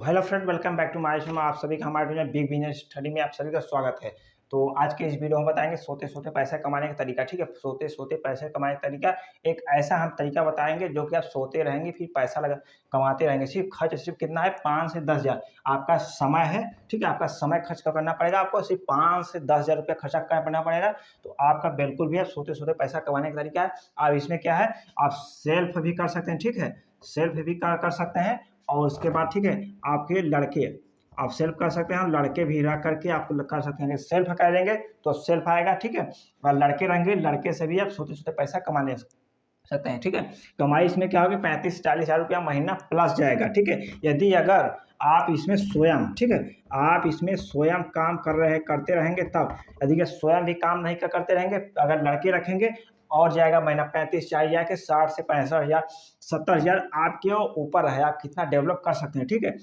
Hello friend, welcome back to my channel. आप सभी का हमारे में बिग बिजनेस स्टडी में आप सभी का स्वागत है। तो आज के इस वीडियो में बताएंगे सोते सोते पैसा कमाने का तरीका। ठीक है, सोते सोते पैसे कमाने का तरीका, एक ऐसा हम तरीका बताएंगे जो कि आप सोते रहेंगे फिर पैसा लगा कमाते रहेंगे। सिर्फ कितना है, 5 से 10 हज़ार आपका समय है। ठीक है, आपका समय खर्च करना पड़ेगा, आपको सिर्फ 5 से 10 हज़ार रुपया खर्चा करना पड़ेगा। तो आपका बिल्कुल भी आप सोते सोते पैसा कमाने का तरीका है। आप इसमें क्या है, आप सेल्फ भी कर सकते हैं। ठीक है, सेल्फ भी कर सकते हैं। और उसके बाद ठीक है, आपके लड़के आप सेल्फ कर सकते हैं, लड़के भी रह करके आप कर सकते हैं। सेल्फ करेंगे तो सेल्फ आएगा। ठीक है, और लड़के रहेंगे, लड़के से भी आप छोटे छोटे पैसा कमा सकते हैं। ठीक है, कमाई इसमें क्या होगी, 35-40 हज़ार रुपया महीना प्लस जाएगा। ठीक है, यदि अगर आप इसमें स्वयं, ठीक है, आप इसमें स्वयं काम करते रहेंगे तब। यदि स्वयं भी काम नहीं करते रहेंगे, अगर लड़के रखेंगे और जाएगा महीना 35-40 हज़ार के 60 से 65 हज़ार 70 हज़ार आपके ऊपर है, आप कितना डेवलप कर सकते हैं। ठीक है,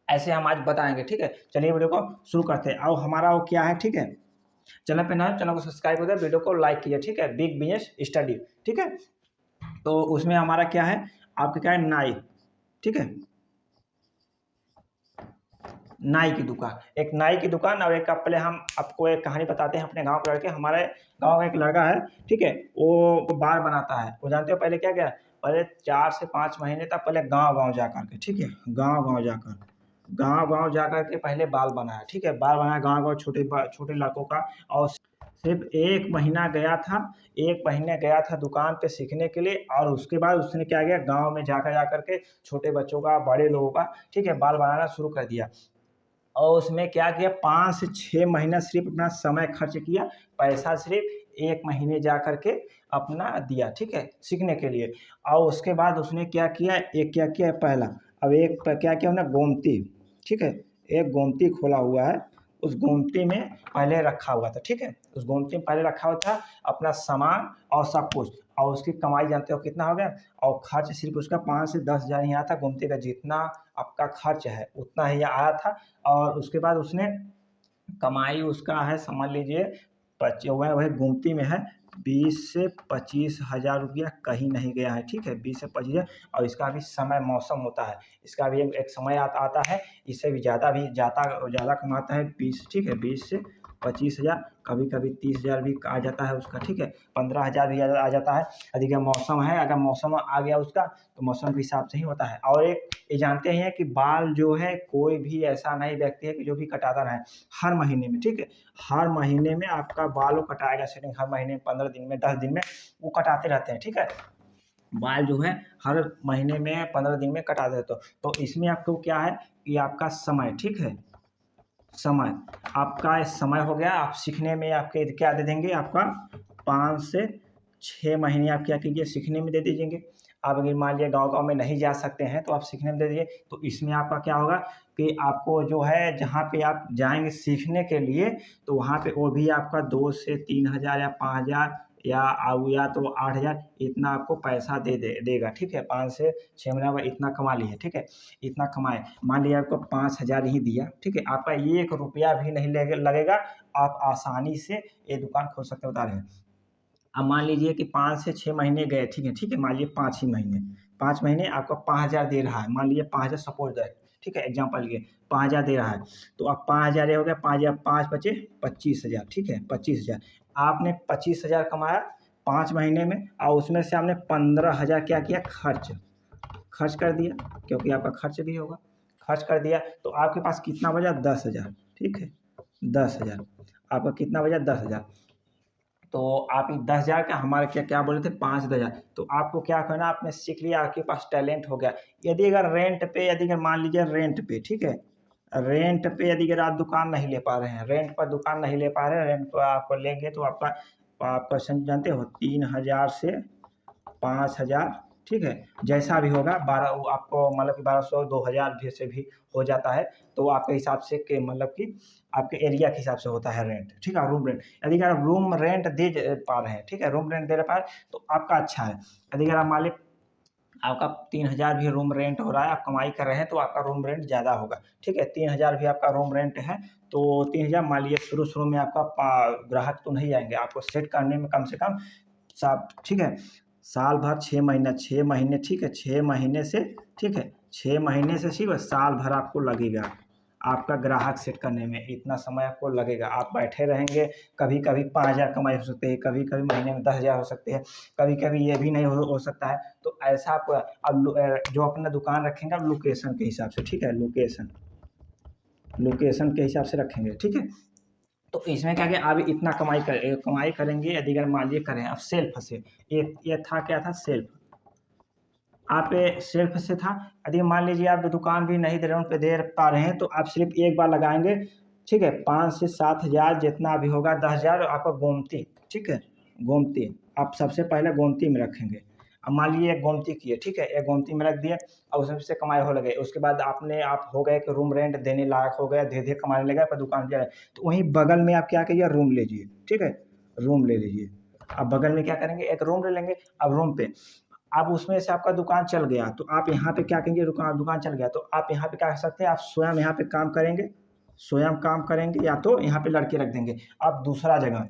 ऐसे हम आज बताएंगे। ठीक है, चलिए वीडियो को शुरू करते हैं। और हमारा वो क्या है, ठीक है, चैनल पे ना, चैनल को सब्सक्राइब कर दे, वीडियो को लाइक कीजिए। ठीक है, बिग बिजनेस स्टडी। ठीक है, तो उसमें हमारा क्या है, आपका क्या है, नाई। ठीक है, नाई की दुकान, एक नाई की दुकान। और एक पहले हम आपको एक कहानी बताते हैं अपने गांव के लड़के। हमारे गांव का एक लड़का है, ठीक है, वो बाल बनाता है। वो जानते हो पहले क्या क्या, पहले 4 से 5 महीने तक पहले गांव गांव जा करके, ठीक है, गांव गांव जा करके पहले बाल बनाया। ठीक है, बाल बनाया गांव गांव छोटे लड़कों का। और सिर्फ 1 महीना गया था, 1 महीने गया था दुकान पे सीखने के लिए। और उसके बाद उसने क्या किया, गांव में जा करके छोटे बच्चों का, बड़े लोगों का, ठीक है, बाल बनाना शुरू कर दिया। और उसमें क्या किया, 5 से 6 महीना सिर्फ अपना समय खर्च किया, पैसा सिर्फ 1 महीने जा करके अपना दिया। ठीक है, सीखने के लिए। और उसके बाद उसने क्या किया, एक क्या किया पहला, अब एक क्या किया उन्हें, गोमती। ठीक है, एक गोमती खोला हुआ है, उस गोमती में पहले रखा हुआ था। ठीक है, उस गोमती में पहले रखा हुआ था अपना सामान और सब कुछ। और उसकी कमाई जानते हो कितना हो गया, और खर्च सिर्फ उसका 5 से 10 हज़ार ही आया था। गोमती का जितना आपका खर्च है उतना ही आया था। और उसके बाद उसने कमाई उसका है, समझ लीजिए वह गुमती में है 20 से 25 हज़ार रुपया, कहीं नहीं गया है। ठीक है, 20 से 25 हज़ार। और इसका भी समय मौसम होता है, इसका भी एक समय आता है, इससे भी ज़्यादा कमाता है 20। ठीक है, 20 से 25 हज़ार, कभी कभी 30 हज़ार भी आ जाता है उसका। ठीक है, 15 हज़ार भी आ जाता है। यदि का मौसम है, अगर मौसम आ गया उसका, तो मौसम के हिसाब से ही होता है। और एक ये जानते हैं कि बाल जो है, कोई भी ऐसा नहीं व्यक्ति है कि जो भी कटाता रहे हर महीने में। ठीक है, हर महीने में आपका बाल वो कटाएगा, सेटिंग हर महीने 15 दिन में, 10 दिन में वो कटाते रहते हैं। ठीक है, बाल जो है हर महीने में 15 दिन में कटा देते हो। तो इसमें आपको क्या है कि आपका समय, ठीक है, समय, आपका समय हो गया। आप सीखने में आपके क्या दे देंगे, आपका 5 से 6 महीने आप क्या कीजिए, सीखने में दे दीजिएंगे। आप अगर मान लिया गाँव में नहीं जा सकते हैं, तो आप सीखने में दे दीजिए। तो इसमें आपका क्या होगा कि आपको जो है, जहाँ पे आप जाएंगे सीखने के लिए, तो वहाँ पे वो भी आपका 2 से 3 हज़ार या 5 हज़ार या तो 8 हज़ार इतना आपको पैसा देगा। ठीक है, 5 से 6 महीना में इतना कमा लिए। ठीक है, इतना कमाए, मान लिया आपको 5 हज़ार ही दिया। ठीक है, आपका 1 रुपया भी नहीं लगेगा, आप आसानी से ये दुकान खोल सकते हैं, बता रहे हैं। अब मान लीजिए कि 5 से 6 महीने गए। ठीक है, मान लीजिए 5 ही महीने, 5 महीने आपका 5 हज़ार दे रहा है। मान लीजिए 5 हज़ार सपोज दैट, ठीक है, एग्जांपल के 5 हज़ार दे रहा है। तो अब 5 हज़ार ये हो गया, 5 हज़ार 5 बचे 25 हज़ार। ठीक है, 25 हज़ार आपने 25 हज़ार कमाया 5 महीने में। और उसमें से आपने 15 हज़ार क्या किया, खर्च कर दिया, क्योंकि आपका खर्च भी होगा, खर्च कर दिया। तो आपके पास कितना बचा, 10 हज़ार। ठीक है, 10 हज़ार आपका कितना बचा, 10 हज़ार। तो आप 10 हज़ार का, हमारे क्या क्या बोले थे, 5 हज़ार। तो आपको क्या करना, आपने सीख लिया, आपके पास टैलेंट हो गया। यदि अगर रेंट पे, यदि अगर मान लीजिए रेंट पे, ठीक है, रेंट पे यदि अगर आप दुकान नहीं ले पा रहे हैं, रेंट पर दुकान नहीं ले पा रहे हैं, रेंट पर आप लेंगे तो आपका आपका जानते हो 3 हज़ार से 5 हज़ार। ठीक है, जैसा भी होगा 12, वो आपको मतलब कि 1200 2000 भी से भी हो जाता है। तो आपके हिसाब से कि मतलब कि आपके एरिया के हिसाब से होता है रेंट। ठीक है, रूम रेंट, यदि अगर रूम रेंट दे पा रहे हैं, ठीक है, रूम रेंट दे पा रहे हैं तो आपका अच्छा है। यदि अगर आप मालिक, आपका 3000 भी रूम रेंट हो रहा है, आप कमाई कर रहे हैं, तो आपका रूम रेंट ज़्यादा होगा। ठीक है, 3000 भी आपका रूम रेंट है, तो 3000 मान लीजिए शुरू में आपका ग्राहक तो नहीं आएंगे, आपको सेट करने में कम से कम सात, ठीक है, साल भर 6 महीना, 6 महीने, ठीक है, 6 महीने से, ठीक है, 6 महीने से सिर्फ साल भर आपको लगेगा आपका ग्राहक सेट करने में, इतना समय आपको लगेगा। आप बैठे रहेंगे, कभी कभी 5,000 कमाई हो सकती है, कभी कभी महीने में 10,000 हो सकते हैं, कभी कभी ये भी नहीं हो सकता है। तो ऐसा आप अब जो अपना दुकान रखेंगे आप लोकेशन के हिसाब से, ठीक है, लोकेशन के हिसाब से रखेंगे, ठीक है। तो इसमें क्या आप इतना कमाई करेंगे। यदि अगर मान लीजिए करें आप सेल्फ से, ये था क्या था, सेल्फ। आप सेल्फ से था, यदि मान लीजिए आप दुकान भी नहीं दे रहे पे दे पा रहे हैं, तो आप सिर्फ एक बार लगाएंगे, ठीक है। 5 से 7,000 जितना भी होगा, 10,000 आपका गोमती, ठीक है, गोमती आप सबसे पहले गोमती में रखेंगे। अब मान लीजिए एक गोमती किए, ठीक है, एक गोमती में रख दिए और उसमें से कमाई हो लगे। उसके बाद आप हो गए कि रूम रेंट देने लायक हो गया, धीरे धीरे कमाने लगे, आपका दुकान जा रहा है, तो वहीं बगल में आप क्या करिए, रूम लीजिए, ठीक है, रूम ले लीजिए। अब बगल में क्या करेंगे, एक रूम ले लेंगे। अब रूम पे अब उसमें से आपका दुकान चल गया, तो आप यहाँ पे क्या करेंगे, दुकान चल गया तो आप यहाँ पे क्या कर सकते हैं, आप स्वयं यहाँ पे काम करेंगे, स्वयं काम करेंगे, या तो यहाँ पे लड़के रख देंगे। आप दूसरा जगह,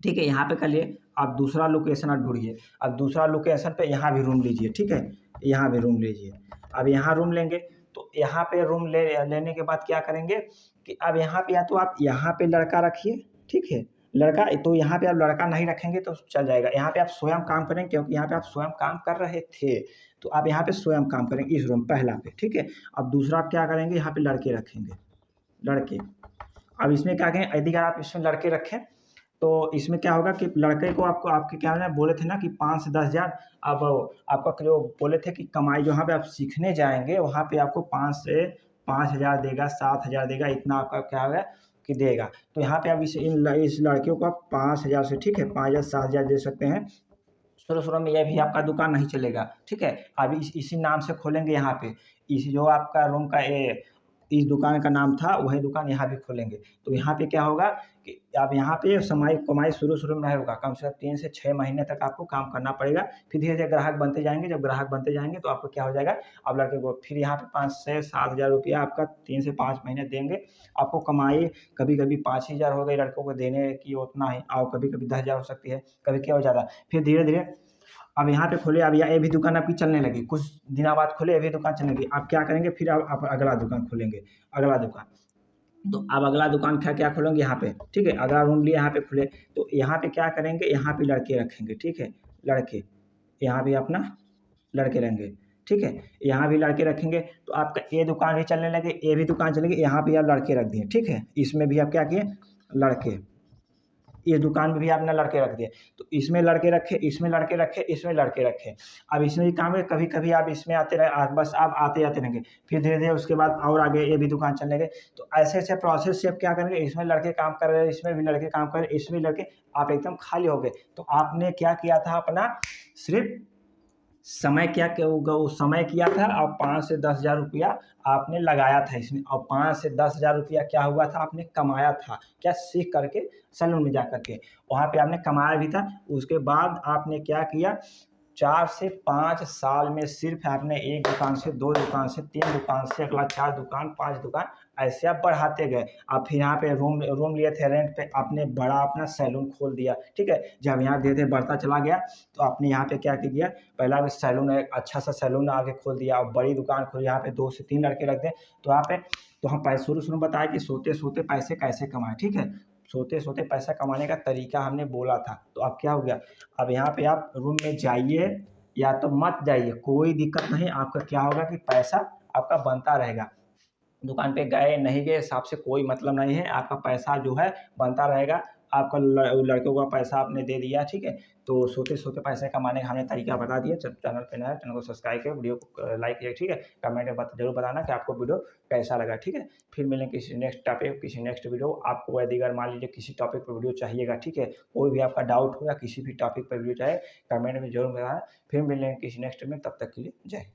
ठीक है, यहाँ पे कर लिए, आप दूसरा लोकेशन आप ढूंढिए। अब दूसरा लोकेशन पे यहाँ भी रूम लीजिए, ठीक है, यहाँ भी रूम लीजिए। अब यहाँ रूम लेंगे, तो यहाँ पे रूम लेने के बाद क्या करेंगे कि अब यहाँ पे या तो आप यहाँ पे लड़का रखिए, ठीक है, लड़का, तो यहाँ पे आप लड़का नहीं रखेंगे तो चल जाएगा। यहाँ पे आप स्वयं काम करेंगे, क्योंकि यहाँ पे आप स्वयं काम कर रहे थे, तो आप यहाँ पे स्वयं काम करेंगे इस रूम पहला पे, ठीक है। अब दूसरा आप क्या करेंगे, यहाँ पे लड़के रखेंगे, लड़के। अब इसमें क्या कहें, यदि अगर आप इसमें लड़के रखें तो इसमें क्या होगा कि लड़के को आपको आपके क्या है बोले थे ना कि 5 से 10,000। अब आपका जो बोले थे कि कमाई जहाँ पे आप सीखने जाएंगे वहाँ पे आपको 5 से 5,000 देगा, 7,000 देगा, इतना आपका क्या होगा कि देगा। तो यहाँ पे आप इस लड़कियों को आप 5,000 से, ठीक है, 5,000 7,000 दे सकते हैं। शुरू में यह भी आपका दुकान नहीं चलेगा, ठीक है। अब इसी नाम से खोलेंगे यहाँ पे, इस जो आपका रूम का इस दुकान का नाम था वही दुकान यहाँ भी खोलेंगे। तो यहाँ पे क्या होगा कि अब यहाँ पे कमाई शुरू में नहीं होगा, कम से कम 3 से 6 महीने तक आपको काम करना पड़ेगा। फिर धीरे धीरे ग्राहक बनते जाएंगे, जब ग्राहक बनते जाएंगे तो आपको क्या हो जाएगा, अब लड़के को फिर यहाँ पे 5 से 7,000 रुपया आपका 3 से 5 महीने देंगे। आपको कमाई कभी कभी 5,000 हो गई लड़कों को देने की उतना ही, और कभी कभी 10,000 हो सकती है, कभी क्या हो ज़्यादा। फिर धीरे धीरे अब यहाँ पे खोले, अब ये भी दुकान आपकी चलने लगी, कुछ दिनों बाद खोले, ये भी दुकान चलने लगी। आप क्या करेंगे, फिर आप अगला दुकान खोलेंगे, अगला दुकान। तो अब अगला दुकान क्या खोलेंगे यहाँ पे, ठीक है, अगला रूम लिए यहाँ पे खुले, तो यहाँ पे क्या करेंगे, यहाँ पे लड़के रखेंगे, ठीक है, लड़के, यहाँ भी अपना लड़के रहेंगे, ठीक है, यहाँ भी लड़के रखेंगे। तो आपका ये दुकान भी चलने लगे, ये भी दुकान चलेगी, यहाँ भी आप लड़के रख दिए, ठीक है, इसमें भी आप क्या किए, लड़के, इस दुकान में भी आपने लड़के रख दिए, तो इसमें लड़के रखे, इसमें लड़के रखे, इसमें लड़के रखे। अब इसमें भी काम है, कभी कभी आप इसमें आते रहे, बस आप आते जाते रहेंगे, फिर धीरे धीरे उसके बाद और आगे ये भी दुकान चलने लगे। तो ऐसे ऐसे प्रोसेस से आप क्या करेंगे, इसमें लड़के काम कर रहे हैं, इसमें भी लड़के काम कर रहे हैं, इसमें लड़के, आप एकदम खाली हो गए। तो आपने क्या किया था, अपना सिर्फ समय क्या होगा, उस समय किया था और 5 से 10,000 रुपया आपने लगाया था इसमें, और 5 से 10,000 रुपया क्या हुआ था, आपने कमाया था क्या, सीख करके सैलून में जा करके वहाँ पे आपने कमाया भी था। उसके बाद आपने क्या किया, 4 से 5 साल में सिर्फ आपने 1 दुकान से 2 दुकान से 3 दुकान से अगला 4 दुकान 5 दुकान ऐसे आप बढ़ाते गए। आप फिर यहाँ पे रूम लिए थे रेंट पे, आपने बड़ा अपना सैलून खोल दिया, ठीक है। जब यहाँ धीरे धीरे बढ़ता चला गया तो आपने यहाँ पे क्या किया, पहला सैलून एक अच्छा सा सैलून आगे खोल दिया और बड़ी दुकान खोली, यहाँ पे 2 से 3 लड़के रख दें। तो यहाँ पे तो हम पैसे शुरू में बताया कि सोते सोते पैसे कैसे कमाएं, ठीक है, सोते सोते पैसा कमाने का तरीका हमने बोला था। तो अब क्या हो गया, अब यहाँ पे आप रूम में जाइए या तो मत जाइए, कोई दिक्कत नहीं, आपका क्या होगा कि पैसा आपका बनता रहेगा। दुकान पे गए नहीं गए हिसाब से कोई मतलब नहीं है, आपका पैसा जो है बनता रहेगा। आपका लड़कों का पैसा आपने दे दिया, ठीक है। तो सोते सोते पैसे कमाने का हमने तरीका बता दिया। चैनल पे नया है, चैनल को सब्सक्राइब करें, वीडियो को लाइक करिए, ठीक है। कमेंट में जरूर बताना कि आपको वीडियो कैसा लगा, ठीक है। फिर मिलेंगे किसी नेक्स्ट टॉपिक, किसी नेक्स्ट वीडियो। आपको यदि अगर मान लीजिए किसी टॉपिक पर वीडियो चाहिएगा, ठीक है, कोई भी आपका डाउट हो या किसी भी टॉपिक पर वीडियो चाहे, कमेंट में जरूर बताना। फिर मिलेंगे किसी नेक्स्ट में, तब तक के लिए जय हिंद।